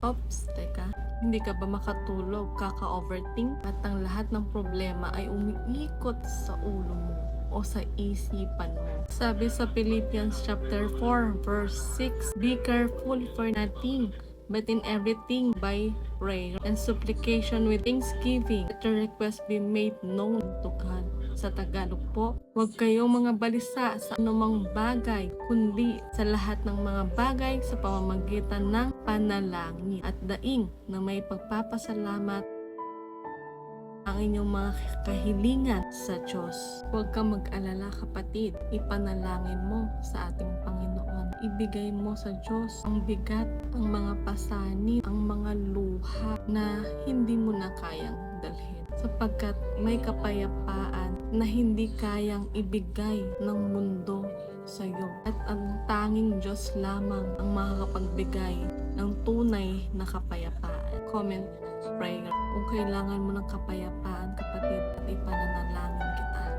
Ops, teka. Hindi ka ba makatulog, kaka-overthink, at ang lahat ng problema ay umiikot sa ulo mo o sa isipan mo? Sabi sa Philippians chapter 4 verse 6, "Be careful for nothing, but in everything by prayer and supplication with thanksgiving, that your request be made known to God." Sa Tagalog po, huwag kayong mga balisa sa anumang bagay, kundi sa lahat ng mga bagay sa pamamagitan ng panalangin at daing na may pagpapasalamat ang inyong mga kahilingan sa Diyos. Huwag kang mag-alala kapatid, ipanalangin mo sa ating Panginoon. Ibigay mo sa Diyos ang bigat, ang mga pasanin, ang mga luha na hindi mo na kayang dalhin. Sapagkat may kapayapaan na hindi kayang ibigay ng mundo sa iyo. At ang tanging Diyos lamang ang makakapagbigay ng tunay na kapayapaan. Comment prayer. Kung kailangan mo ng kapayapaan, kapatid,